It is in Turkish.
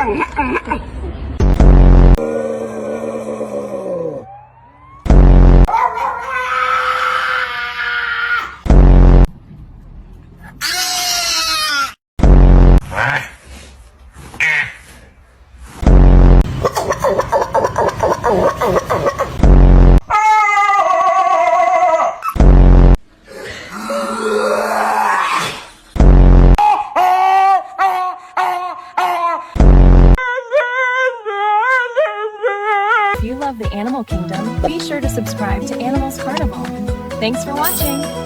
If you love the animal kingdom, be sure to subscribe to Animals Carnival. Thanks for watching!